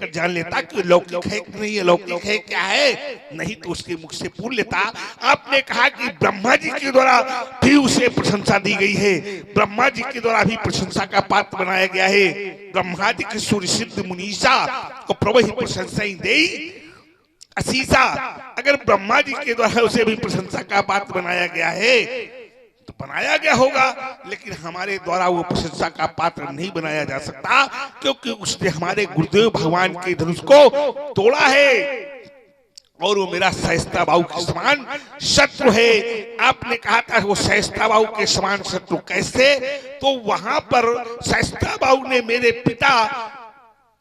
कर जान लेता कि लौकिक है कि नहीं, लौकिक है क्या है, नहीं तो उसके मुख से पूछ लेता। आपने कहा कि ब्रह्मा जी के द्वारा भी उसे प्रशंसा दी गई है, ब्रह्मा जी के द्वारा भी प्रशंसा का पात्र बनाया गया है। ब्रह्मादि के सूर्य सिद्ध मुनीषा को प्रभु ही प्रशंसा ही दे असीसा। अगर ब्रह्मा जी के द्वारा उसे भी प्रशंसा का पात्र बनाया गया है तो बनाया गया होगा, लेकिन हमारे द्वारा वो प्रशंसा का पात्र नहीं बनाया जा सकता, क्योंकि उसने हमारे गुरुदेव भगवान के धनुष को तोड़ा है और वो मेरा सहस्ता बाहु के समान शत्रु है। आपने कहा था वो सहस्ता बाहु के समान शत्रु कैसे, तो वहां पर सहस्ता बाहु ने मेरे पिता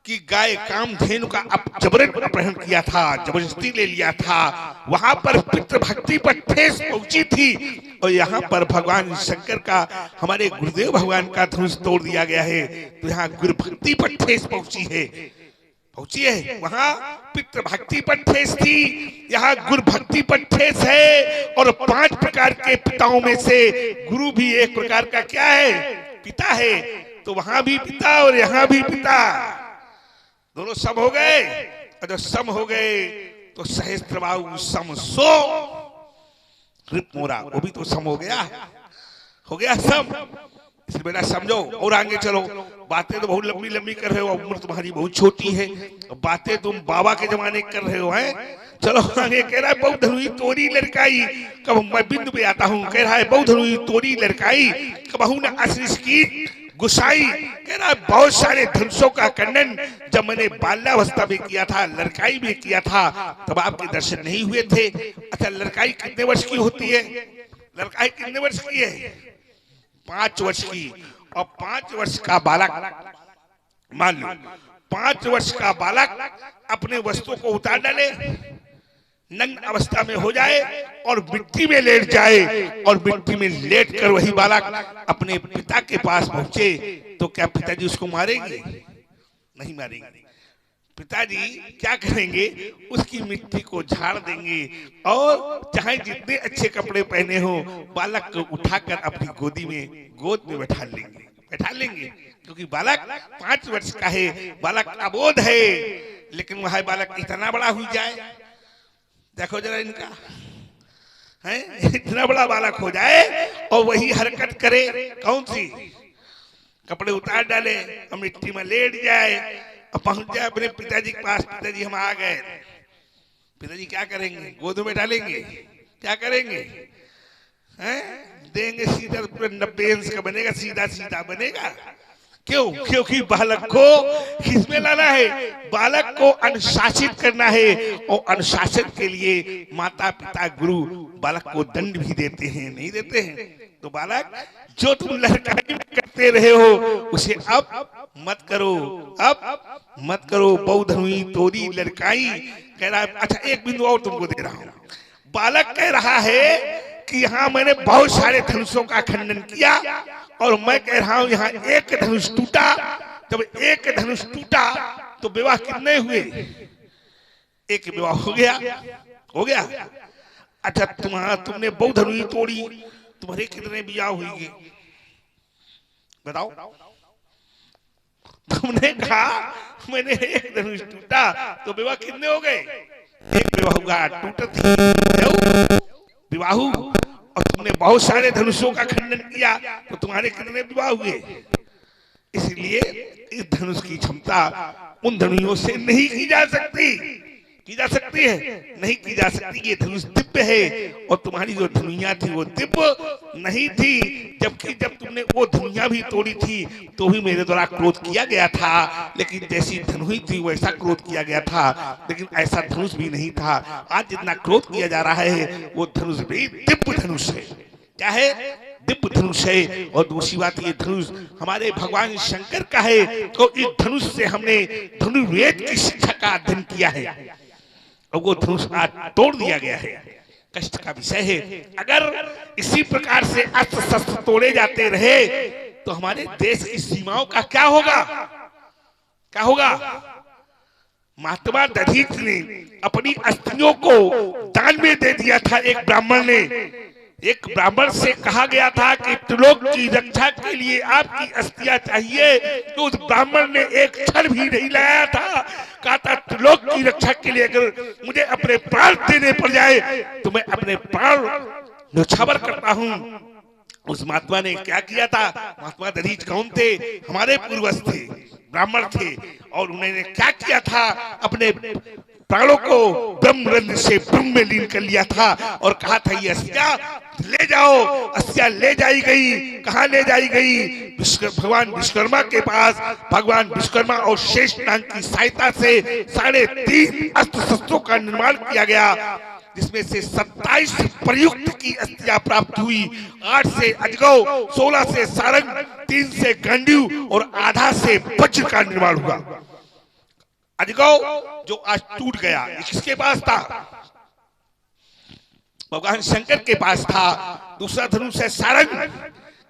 की गाय कामधेनु का अपहरण किया था, जबरदस्ती ले लिया था। वहां पर पितृभक्ति पर ठेस पहुंची थी और यहाँ पर भगवान शंकर का, हमारे गुरुदेव भगवान का धनुष तोड़ दिया गया है। तो यहाँ गुरु भक्ति पर ठेस पहुंची है, वहां पितृभक्ति पर ठेस थी, यहाँ गुरु भक्ति पर ठेस है। और 5 प्रकार के पिताओं में से गुरु भी एक प्रकार का क्या है, पिता है। तो वहां भी पिता और यहाँ भी पिता, दोनों सम हो गए। और जब सम हो गए तो सहस्त्रबाहु सम सो कृप मोरा, वो भी तो सम हो गया सम। इसलिए बेटा समझो और आगे चलो। बातें तो बहुत लंबी लंबी कर रहे हो, उम्र तुम्हारी बहुत छोटी है, बातें तुम बाबा के जमाने कर रहे हो हैं। चलो आगे कह रहा है बहु धनुई तोरी लड़काई, कब मैं बिंदु पे आता हूँ, कह रहा है बहु धनुई तोरी लड़काई, कबहू न आशीष की गुसाई। कह रहा है बहुत सारे धनुषों का खंडन जब मैंने बाल्यावस्था में किया था, लड़काई में किया था, तब आपके दर्शन नहीं हुए थे। अच्छा लड़काई कितने वर्ष की होती है, लड़काई कितने वर्ष की है, 5 वर्ष की। और 5 वर्ष का बालक, मान लो 5 वर्ष का बालक अपने वस्त्रों को उतार डाले, नग्न अवस्था में हो जाए और मिट्टी में लेट जाए, और मिट्टी में लेट कर वही बालक अपने पिता के पास पहुंचे, तो क्या पिताजी उसको मारेंगे, नहीं मारेंगे। पिताजी क्या करेंगे, उसकी मिट्टी को झाड़ देंगे और चाहे जितने अच्छे कपड़े पहने हो, बालक को उठाकर अपनी गोद में बैठा लेंगे, क्योंकि बालक 5 वर्ष का है, बालक अबोध है। लेकिन वह बालक इतना बड़ा हो जाए, देखो जरा इनका है, इतना बड़ा बालक हो जाए और वही हरकत करे, कौन सी, कपड़े उतार डाले और मिट्टी में लेट जाए और पहुंच जाए अपने पिताजी के पास, पिताजी हम आ गए। पिताजी क्या करेंगे, गोद में डालेंगे, क्या करेंगे, हैं देंगे सीधा, 90 अंश का बनेगा, सीधा बनेगा। क्यों, क्योंकि बालक को किसमें लाना है, बालक को अनुशासित करना है, और अनुशासन के लिए माता पिता गुरु बालक को दंड भी देते हैं, नहीं देते हैं। तो बालक जो तुम लड़काई में करते रहे हो उसे अब मत करो, अब मत करो। बहु धनुई तोरी लड़काई, कह रहा है। अच्छा एक बिंदु और तुमको दे रहा हूं, बालक कह रहा है कि यहाँ मैंने बहुत सारे धनुषों का खंडन किया, और मैं कह रहा हूं यहाँ एक धनुष टूटा। जब एक धनुष टूटा तो विवाह कितने हुए, एक विवाह हो गया। अच्छा तुमने बहु धनुई तोड़ी, तुम्हारे कितने विवाह हुए बताओ। तुमने कहा मैंने एक धनुष टूटा तो विवाह कितने हो गए, एक विवाह हुआ, टूटा विवाह। और तुमने बहुत सारे धनुषों का खंडन किया तो तुम्हारे कितने विवाह हुए। इसलिए इस धनुष की क्षमता उन धनुषों से नहीं की जा सकती, नहीं की जा सकती। ये धनुष दिव्य है और तुम्हारी जो धनुइया थी वो दिव्य नहीं थी। जबकि जब तुमने वो धनुइया भी तोड़ी थी तो भी मेरे द्वारा क्रोध किया गया था, लेकिन जैसी धनुई थी वैसा क्रोध किया गया था, लेकिन ऐसा धनुष भी नहीं था। आज जितना क्रोध किया जा रहा है वो धनुष भी दिव्य धनुष है। क्या है, दिव्य धनुष है। और दूसरी बात ये धनुष हमारे भगवान शंकर का है, तो इस धनुष से हमने धनुर्वेद की शिक्षा का अध्ययन किया है और वो धनुष आज तोड़ दिया गया है। कष्ट का विषय है। अगर इसी प्रकार से अस्त्र शस्त्र तोड़े जाते रहे तो हमारे देश की सीमाओं का क्या होगा। महात्मा दधीच ने अपनी अस्थियों को दान में दे दिया था। एक ब्राह्मण से कहा गया था कि त्रिलोक की रक्षा के लिए आपकी अस्थियां चाहिए, तो उस ब्राह्मण ने एक क्षण भी नहीं लाया था। कहा की रक्षा के लिए अगर मुझे अपने प्राण देने पड़ जाए तो मैं अपने प्राण न्यौछावर करता हूँ। उस महात्मा ने क्या किया था? महात्मा दधीच कौन थे? हमारे पूर्वज थे, ब्राह्मण थे, और उन्होंने क्या किया था? अपने प्राणों को ब्रह्म रंध्र से ब्रह्म में लीन कर लिया था और कहा था ये अस्या ले जाओ। अस्या ले जाई गई। कहाँ ले जाई गई? भगवान विश्वकर्मा के पास। भगवान विश्वकर्मा और शेष नाग की सहायता से 3.5 अस्त्र शस्त्रों का निर्माण किया गया, जिसमें से 27 प्रयुक्त की अस्थियां प्राप्त हुई। 8 से अजगौ, 16 से सारंग, 3 से गांडीव और आधा से वज्र का निर्माण हुआ। अजगौ जो आज टूट गया, किसके पास था? भगवान शंकर के पास था। दूसरा धनुष है सारंग,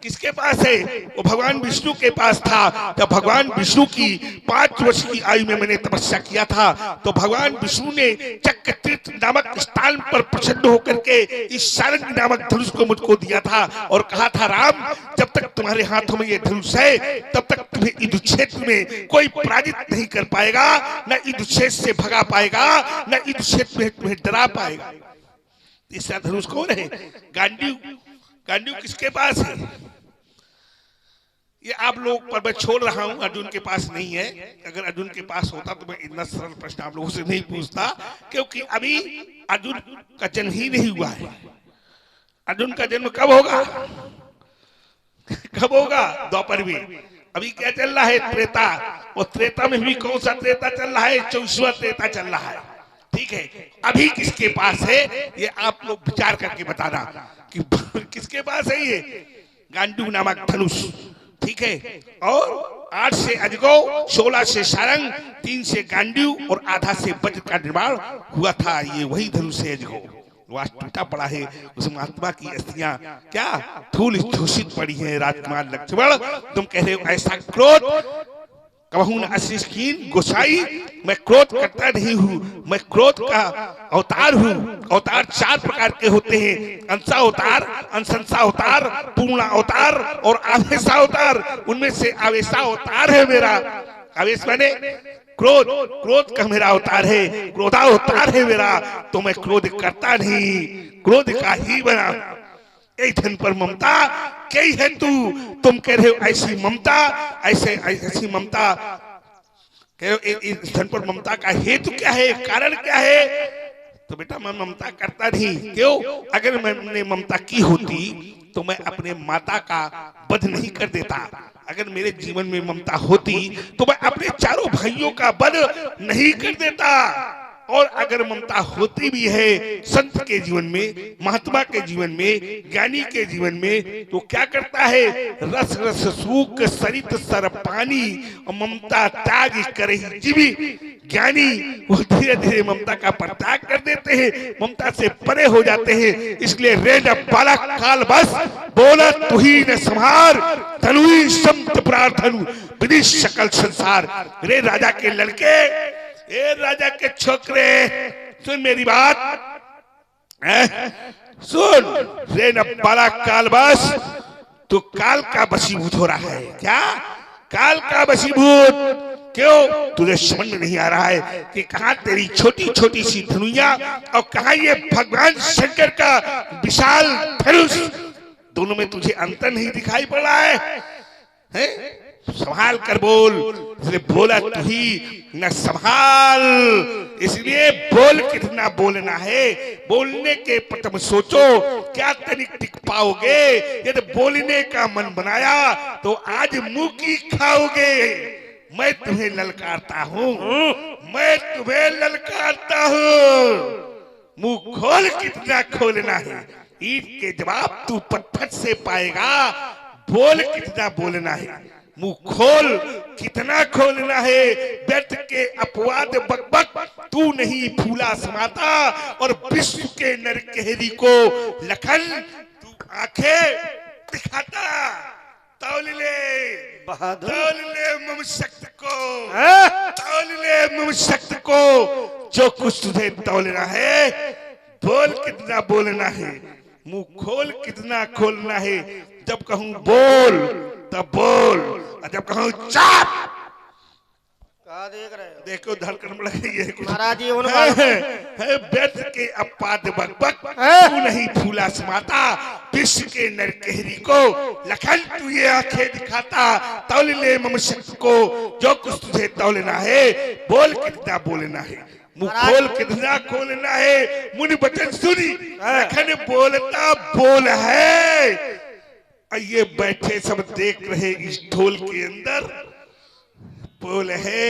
किसके पास है? वो भगवान विष्णु के पास था। जब भगवान विष्णु की 5 वर्ष की आयु में मैंने तपस्या किया था तो भगवान विष्णु ने चक्रतीर्थ नामक स्थान पर प्रसन्न होकर के इस सारंग नामक धनुष को मुझको दिया था और कहा था, राम जब तक तुम्हारे हाथों में ये धनुष है तब तक तुम्हें युद्ध क्षेत्र में कोई पराजित नहीं कर पाएगा, न युद्ध क्षेत्र से भगा पाएगा, न युद्ध क्षेत्र में तुम्हें डरा पाएगा। तीसरा धनुष कौन है? गांडीव। गांडीव किसके पास है? ये आप लोग पर मैं छोड़ रहा हूं, अर्जुन के पास नहीं है। अगर अर्जुन के पास होता तो मैं इतना सरल प्रश्न आप लोगों से नहीं पूछता, क्योंकि अभी अर्जुन का जन्म ही नहीं हुआ है। अर्जुन का जन्म कब होगा? कब होगा? द्वापर में। अभी क्या चल रहा है? त्रेता। और त्रेता में भी कौन सा त्रेता चल रहा है? 24वां त्रेता चल रहा है। ठीक है, अभी किसके पास है ये आप लोग विचार करके बताना कि किसके पास है ये गांडीव नामक धनुष। ठीक है, और 8 से अजगौ, 16 से सारंग, 3 से गांडीव और आधा से वज्र का निर्माण हुआ था। ये वही धनुष है अजगौ, वो आज टूटा पड़ा है। उस महात्मा की अस्थियां क्या धूल धूषित पड़ी है। राजकुमार लक्ष्मण, तुम कह रहे हो ऐसा क्रोध कहूं न अशिष कीन गोसाई, मैं क्रोध करता नहीं हूँ, मैं क्रोध का अवतार हूँ। अवतार 4 प्रकार के होते हैं, अंशा अवतार, अंशंसा अवतार, पूर्ण अवतार और आवेशा अवतार। उनमें से आवेशा अवतार है मेरा। आवेश माने क्रोध, क्रोध का मेरा अवतार है, क्रोधा अवतार है मेरा। तो मैं क्रोध करता नहीं, क्रोध का ही बना। एक धन पर ममता कई है तुम कह रहे हो ऐसी ममता, ऐसी ममता कह रहे हो। इस धन पर ममता का हेतु क्या है? कारण क्या है? तो बेटा मैं ममता करता नहीं। क्यों? अगर मैंने ममता की होती तो मैं अपने माता का वध नहीं कर देता। अगर मेरे जीवन में ममता होती तो मैं अपने चारों भाइयों का वध नहीं कर देता। और अगर ममता होती भी है संत के जीवन में, महात्मा के जीवन में, ज्ञानी के जीवन में, तो क्या करता है? रस रस सूख सरित सर पानी और ममता त्याग करे जीवी। ज्ञानी वो धीरे धीरे ममता का परित्याग कर देते हैं, ममता से परे हो जाते हैं। इसलिए रे न बालक काल बस बोला तू ही न संहार, धनुई संत प्रार्थनु विधि सकल संसार। रे राजा के लड़के, ए राजा के छोकरे, सुन मेरी बात, सुन। रे न बाला काल बस, तू काल का वशीभूत हो रहा है। क्या? काल का वशीभूत। क्यों? तुझे समझ में नहीं आ रहा है कि कहाँ तेरी छोटी छोटी सी धनुइया और कहाँ ये भगवान शंकर का विशाल धनुष। दोनों में तुझे अंतर नहीं दिखाई पड़ रहा है? संभाल कर बोल। इसलिए बोला तू ही न संभाल। इसलिए बोल कितना बोलना है, बोलने के प्रथम सोचो क्या तनिक टिक पाओगे। यदि बोलने का मन बनाया तो आज मुंह की खाओगे। मैं तुम्हें ललकारता हूँ, मैं तुम्हें ललकारता हूँ। मुंह खोल कितना खोलना है, ईट के जवाब तू पत्थर से पाएगा। बोल कितना बोलना है, मुंह खोल कितना खोलना है। व्यर्थ के अपवाद बकबक तू नहीं फूला समाता, और विश्व के नरकहरी को लखन तू आंखें दिखाता। तौल ले मम शक्त को, तौल ले मम शक्त को। जो कुछ तुझे तौलना है, बोल कितना बोलना है, मुंह खोल कितना खोलना है। जब कहूं बोल तब बोल, और जब कहूं चाप क्या देख रहे हो? देखो धड़कन बढ़ गई है महाराज जी है व्यर्थ के अपाद बकबक तू नहीं फूला समाता विश्व के नरकहरी को लखन तू ये आंखें दिखाता तौल ले मम शक्ति को जो कुछ तुझे तौलना है बोल कितना बोलना है मुंह खोल कितना खोलना है मुनि बचन सुनी लखन बोलता बोल है। ये बैठे सब देख रहे इस ढोल के अंदर बोल है।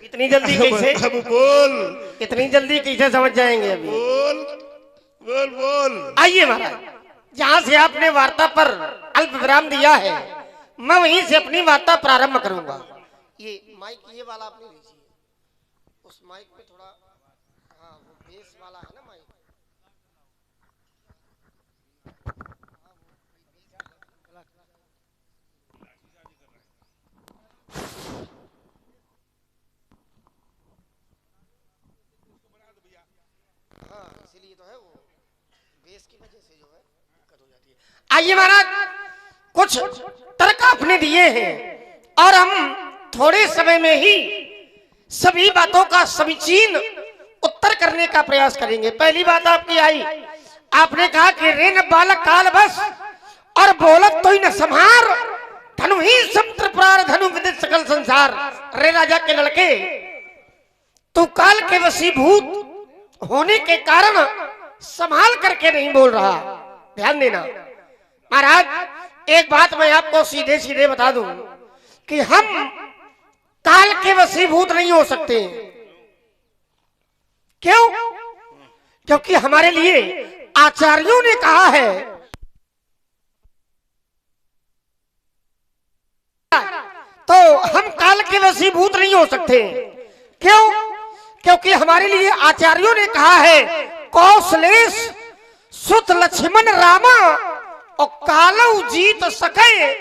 इतनी जल्दी कैसे? अब बोल, इतनी जल्दी कैसे समझ जाएंगे अभी? बोल बोल बोल। आइए महाराज, जहाँ से आपने वार्ता पर अल्प विराम दिया है मैं वहीं से अपनी वार्ता प्रारंभ करूंगा। ये माइक ये वाला आपने लीजिए, उस माइक पे थोड़ा, हाँ वो बेस वाला है ना माइक। हाँ इसीलिए तो है, वो बेस की वजह से जो है दिक्कत हो जाती है। आइए महाराज, कुछ तर्क आपने दिए हैं और हम थोड़े समय में ही सभी बातों का समीचीन उत्तर करने का प्रयास करेंगे। पहली बात आपकी आई, आपने कहा कि रे न बालक काल बस और बोलत तो ही न संहार धनु ही समुद्र प्रार धनु विदित सकल संसार। रे राजा के लड़के, तू काल के वशीभूत होने के कारण संभाल करके नहीं बोल रहा। ध्यान देना महाराज, एक बात मैं आपको सीधे सीधे बता दूं कि हम काल के वशीभूत नहीं हो सकते। क्यों? क्योंकि हमारे लिए आचार्यों ने कहा है तो हम काल के वशीभूत नहीं हो सकते। क्यों? क्योंकि हमारे लिए आचार्यों ने कहा है कौशलेश सुत लक्ष्मण रामा और कालऊ जीत सके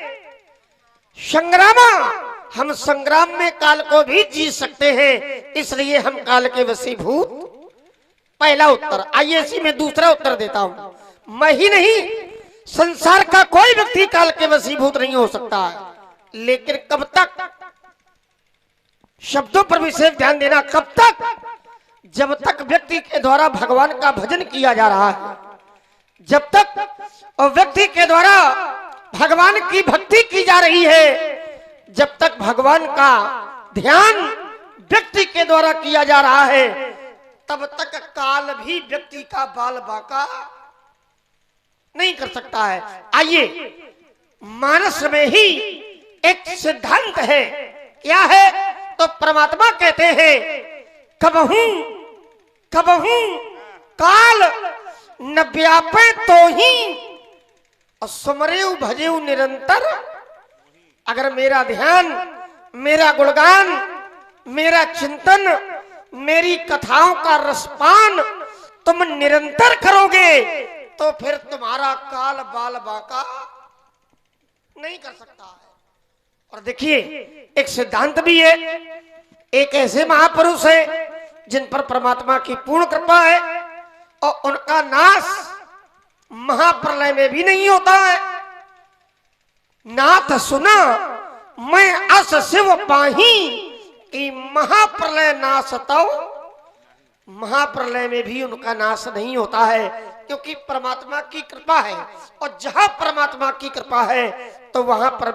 संग्रामा। हम संग्राम में काल को भी जीत सकते हैं, इसलिए हम काल के वशीभूत। पहला उत्तर। आइए इसी में दूसरा उत्तर देता हूं। मैं ही नहीं, संसार का कोई व्यक्ति काल के वशीभूत नहीं हो सकता। लेकिन कब तक? शब्दों पर विशेष ध्यान देना। कब तक? जब तक व्यक्ति के द्वारा भगवान का भजन किया जा रहा है, जब तक और व्यक्ति के द्वारा भगवान की भक्ति की जा रही है, जब तक भगवान का ध्यान व्यक्ति के द्वारा किया जा रहा है, तब तक काल भी व्यक्ति का बाल बाका नहीं कर सकता है। आइए, मानस में ही एक सिद्धांत है। क्या है? तो परमात्मा कहते हैं कबहू काल न व्यापे तो ही सुमरेउ भजेउ निरंतर। अगर मेरा ध्यान, मेरा गुणगान, मेरा चिंतन, मेरी कथाओं का रसपान तुम निरंतर करोगे तो फिर तुम्हारा काल बाल बाका नहीं कर सकता है। और देखिए, एक सिद्धांत भी है। एक ऐसे महापुरुष है जिन पर परमात्मा की पूर्ण कृपा है और उनका नाश महाप्रलय में भी नहीं होता है। नाथ सुना मैं अस शिव पाही कि महाप्रलय नाश तो। महाप्रलय में भी उनका नाश नहीं होता है, क्योंकि परमात्मा की कृपा है। और जहां परमात्मा की कृपा है तो वहां पर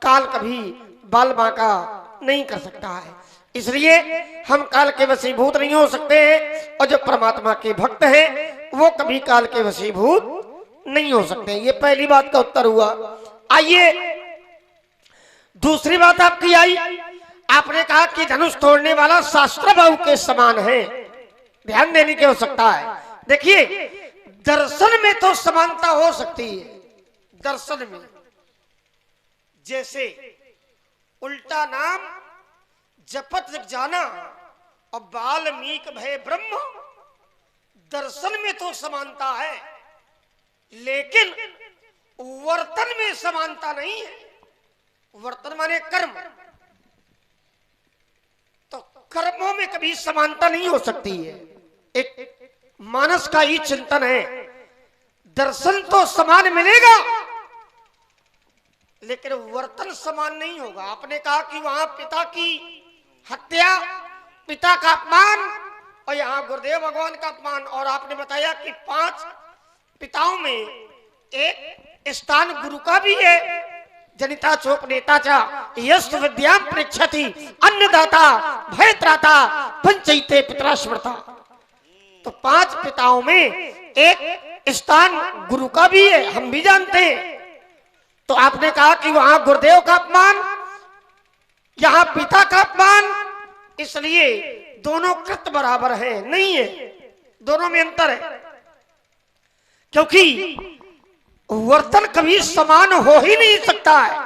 काल कभी बाल बांका नहीं कर सकता है। इसलिए हम काल के वशीभूत नहीं हो सकते हैं, और जो परमात्मा के भक्त हैं वो कभी काल के वशीभूत नहीं हो सकते। ये पहली बात का उत्तर हुआ। आइए, दूसरी बात आपकी आई। आपने कहा कि धनुष तोड़ने वाला शास्त्र बाहु के समान है। ध्यान देने की आवश्यकता है। देखिए, दर्शन में तो समानता हो सकती है। दर्शन में जैसे उल्टा नाम जपत जाना और वाल्मीक भय ब्रह्म, दर्शन में तो समानता है, लेकिन वर्तन में समानता नहीं है। वर्तन माने कर्म, तो कर्मों में कभी समानता नहीं हो सकती है। एक मानस का ही चिंतन है। दर्शन तो समान मिलेगा, लेकिन वर्तन समान नहीं होगा। आपने कहा कि वहां पिता की हत्या, पिता का अपमान और यहाँ गुरुदेव भगवान का अपमान। और आपने बताया कि 5 पिताओं में एक स्थान गुरु का भी है। जनिता चोपनेता चा यस्तु विद्याम पृच्छति अन्नदाता भयत्राता पंचैते पितरा स्मृता। तो 5 पिताओं में एक स्थान गुरु का भी है, हम भी जानते हैं। तो आपने कहा कि वहां गुरुदेव का अपमान, यहां पिता का अपमान, इसलिए दोनों कृत बराबर हैं, नहीं है, दोनों में अंतर है। क्योंकि वर्तन कभी समान हो ही नहीं सकता है,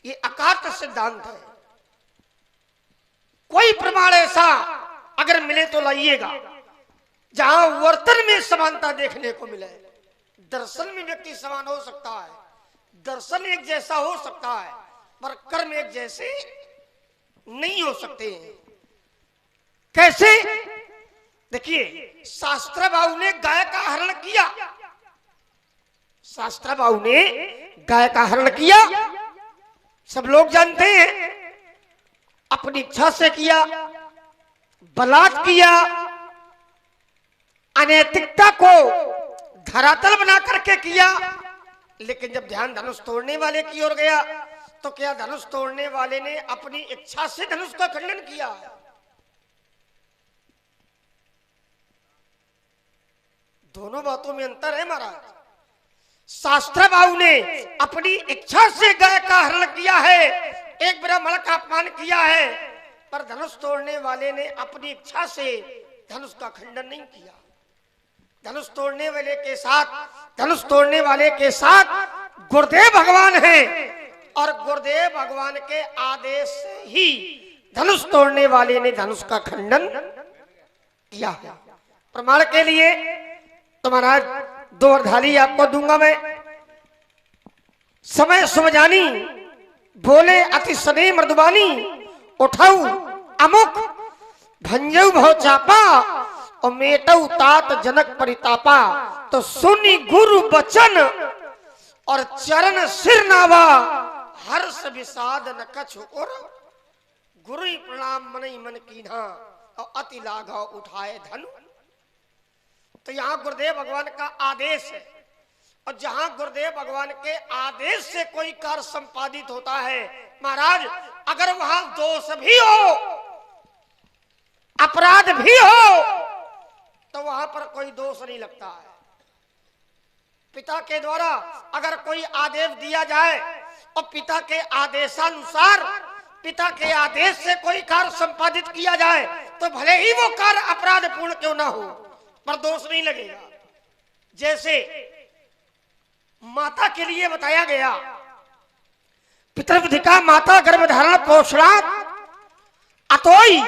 ये अकाट सिद्धांत है। कोई प्रमाण ऐसा अगर मिले तो लाइएगा जहां वर्तन में समानता देखने को मिले। दर्शन में व्यक्ति समान हो सकता है, दर्शन एक जैसा हो सकता है, पर कर्म एक जैसे नहीं हो सकते हैं। कैसे? देखिए, शास्त्र बाबू ने गाय का हरण किया, शास्त्र बाबू ने गाय का हरण किया, सब लोग जानते हैं। अपनी इच्छा से किया, बलात् किया, अनैतिकता को धरातल बना करके किया। लेकिन जब ध्यान धनुष तोड़ने वाले की ओर गया तो क्या धनुष तोड़ने वाले ने अपनी इच्छा से धनुष का खंडन किया? दोनों बातों में अंतर है महाराज। शास्त्र बाबू ने अपनी इच्छा से गाय का हरण किया है, एक ब्राह्मण का अपमान किया है, पर धनुष तोड़ने वाले ने अपनी इच्छा से धनुष का खंडन नहीं किया। धनुष तोड़ने वाले के साथ गुरुदेव भगवान हैं और गुरुदेव भगवान के आदेश से ही धनुष तोड़ने वाले ने धनुष का खंडन किया है। प्रमाण के लिए तो महाराज 2 अर्धाली आपको दूंगा मैं। समय सुमजानी बोले अति सने मृदुबानी, उठाऊ अमुक भंजऊ भव चापा और मेटऊ तात जनक परितापा। तो सुनी गुरु बचन और चरण सिर नावा, हर्ष विषाद न कछु और गुरु प्रणाम मन ही मन कीन्हा और अति लाघव उठाए धनु। तो यहाँ गुरुदेव भगवान का आदेश है, और जहां गुरुदेव भगवान के आदेश से कोई कार्य संपादित होता है महाराज, अगर वहां दोष भी हो, अपराध भी हो, तो वहां पर कोई दोष नहीं लगता है। पिता के द्वारा अगर कोई आदेश दिया जाए और पिता के आदेशानुसार, पिता के आदेश से कोई कार्य संपादित किया जाए, तो भले ही वो कार्य अपराध पूर्ण क्यों ना हो, पर दोष नहीं लगेगा। जैसे माता के लिए बताया गया, पितृविधिका माता गर्भधारण पोषणात् अतोई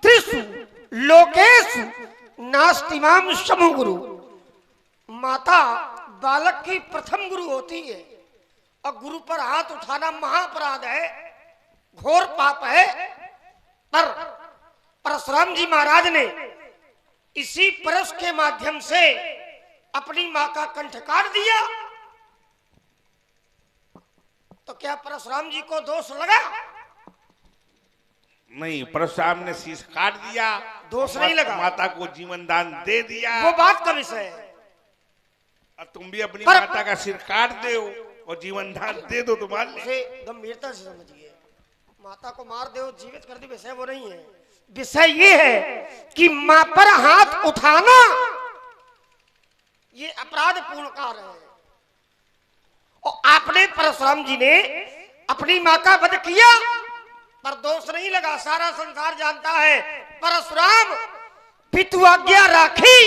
त्रिषु लोकेषु नास्तिमाम समु गुरु। माता बालक की प्रथम गुरु होती है, और गुरु पर हाथ उठाना महाअपराध है, घोर पाप है। पर परशुराम जी महाराज ने इसी परश के माध्यम से अपनी मां का कंठ काट दिया, तो क्या परशुराम जी को दोष लगा? नहीं, परशुराम ने शीश काट दिया, दोष नहीं लगा। माता को जीवन दान दे दिया, वो बात का विषय है। और तुम भी अपनी माता का सिर काट दो और जीवन दान दे दो, तुम्हारे उसे गंभीरता से समझिए। माता को मार दो, जीवित कर दो, विषय वो नहीं है। विषय ये है कि मां पर हाथ उठाना ये अपराध पूर्ण कार्य है। और आपने परशुराम जी ने अपनी मां का वध किया, पर दोष नहीं लगा। सारा संसार जानता है परशुराम पितु आज्ञा राखी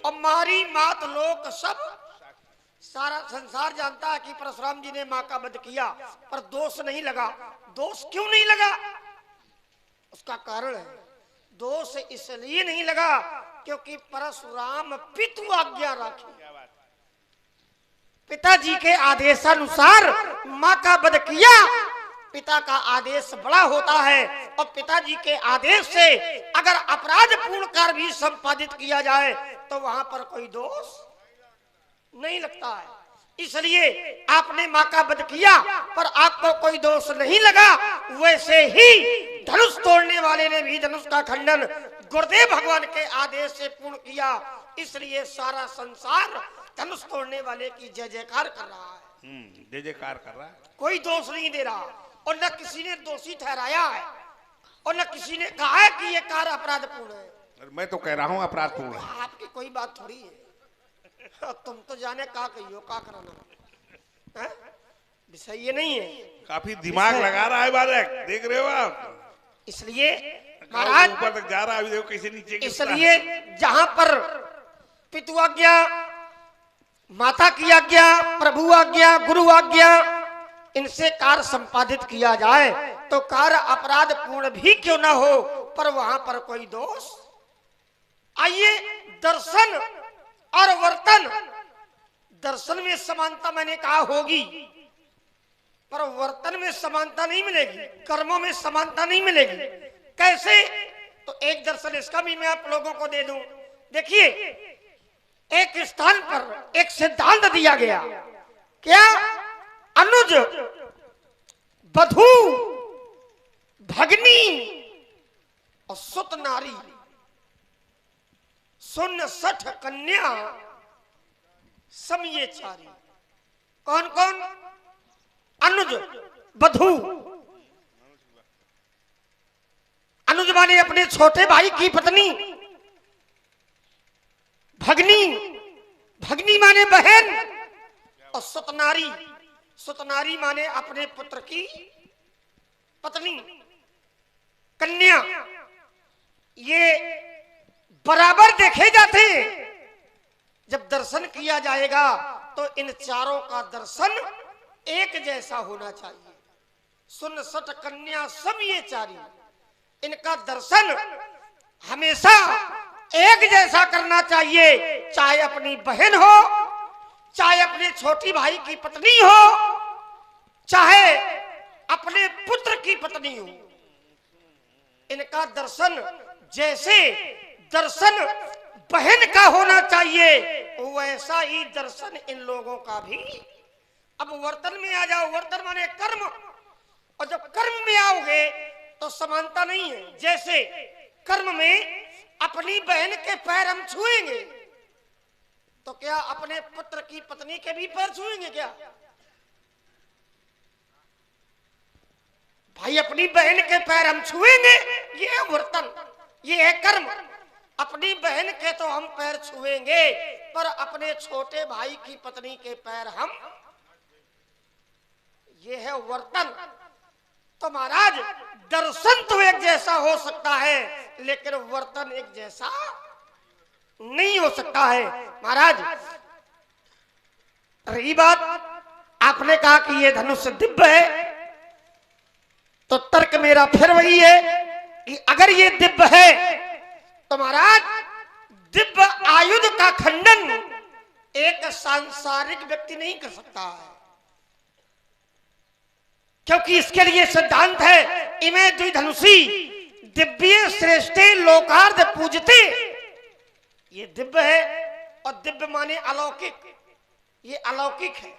और मारी मात लोक सब। सारा संसार जानता है कि परशुराम जी ने मां का वध किया, पर दोष नहीं लगा। दोष क्यों नहीं लगा? उसका कारण है, दोष इसलिए नहीं लगा क्योंकि परशुराम पितु आज्ञा राखी, पिताजी के आदेशानुसार मां का वध किया। पिता का आदेश बड़ा होता है, और पिताजी के आदेश से अगर अपराध पूर्ण कार्य भी संपादित किया जाए तो वहां पर कोई दोष नहीं लगता है। इसलिए आपने मां का वध किया पर आपको कोई दोष नहीं लगा। वैसे ही धनुष तोड़ने वाले ने भी धनुष का खंडन गुरुदेव भगवान के आदेश से पूर्ण किया। इसलिए सारा संसार धनुष तोड़ने वाले की जय जयकार कर रहा है। जय जयकार कर रहा है, कोई दोष नहीं दे रहा और न किसी ने दोषी ठहराया है और न किसी ने कहा है कि ये कार्य अपराधपूर्ण है। मैं तो कह रहा हूँ अपराधपूर्ण है। आपकी कोई बात थोड़ी है, तुम तो जाने का कहियो का कराना है? विषय ये नहीं है। काफी दिमाग लगा रहा है बालक, देख रहे हो आप। इसलिए महाराज ऊपर तक जा रहा है, अभी देखो कैसे नीचे गिरता है। इसलिए जहां पर पितु आज्ञा, माता की आज्ञा, प्रभु आज्ञा, गुरु आज्ञा, इनसे कार्य संपादित किया जाए तो कार्य अपराध पूर्ण भी क्यों ना हो पर वहां पर कोई दोष। आइए दर्शन और वर्तन, दर्शन में समानता मैंने कहा होगी पर वर्तन में समानता नहीं मिलेगी, कर्मों में समानता नहीं मिलेगी। कैसे? तो एक दर्शन इसका भी मैं आप लोगों को दे दूं। देखिए एक स्थान पर एक सिद्धांत दिया गया, क्या? अनुज, बधू, भगनी और सुत नारी, सुन सठ कन्या, समये चारी। कौन कौन? अनुज, बधू। अनुज माने अपने छोटे भाई की पत्नी, भगनी, भगनी माने बहन, और सुतनारी, सुतनारी माने अपने पुत्र की पत्नी, कन्या। ये बराबर देखे जाते हैं। जब दर्शन किया जाएगा तो इन चारों का दर्शन एक जैसा होना चाहिए। सुन सट कन्या सब ये चारी, इनका दर्शन हमेशा एक जैसा करना चाहिए। चाहे अपनी बहन हो, चाहे अपने छोटी भाई की पत्नी हो, चाहे अपने पुत्र की पत्नी हो, इनका दर्शन जैसे दर्शन बहन का होना चाहिए वैसा ही दर्शन इन लोगों का भी। अब वर्तन में आ जाओ, वर्तन माने कर्म, और जब कर्म में आओगे तो समानता नहीं है। जैसे कर्म में अपनी बहन के पैर हम छुएंगे तो क्या अपने पुत्र की पत्नी के भी पैर छुएंगे क्या? भाई अपनी बहन के पैर हम छुएंगे, ये है वर्तन, ये है कर्म। अपनी बहन के तो हम पैर छुएंगे पर अपने छोटे भाई की पत्नी के पैर हम, ये है वर्तन। तो महाराज दर्शन तो एक जैसा हो सकता है लेकिन वर्तन एक जैसा नहीं हो सकता है। महाराज रही बात, आपने कहा कि ये धनुष दिव्य है, तो तर्क मेरा फिर वही है कि अगर ये दिव्य है तो महाराज दिव्य आयुध का खंडन एक सांसारिक व्यक्ति नहीं कर सकता है, क्योंकि इसके लिए सिद्धांत है इमे द्विधनुषी दिव्य श्रेष्ठे लोकार्ध पूजते। ये दिव्य है और दिव्य माने अलौकिक, ये अलौकिक है।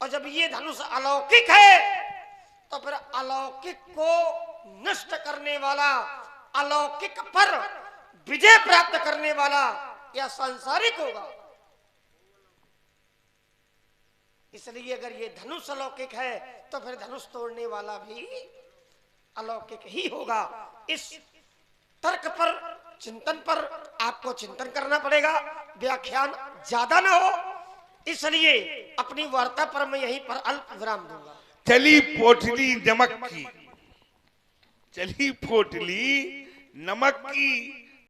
और जब ये धनुष अलौकिक है तो फिर अलौकिक को नष्ट करने वाला, अलौकिक पर विजय प्राप्त करने वाला या सांसारिक होगा। इसलिए अगर ये धनुष अलौकिक है तो फिर धनुष तोड़ने वाला भी अलौकिक ही होगा। इस तर्क पर, चिंतन पर आपको चिंतन करना पड़ेगा, व्याख्यान ज्यादा ना हो, इसलिए अपनी वार्ता पर मैं यहीं पर अल्प विराम दूंगा। चली पोटली नमक की, चली पोटली नमक की,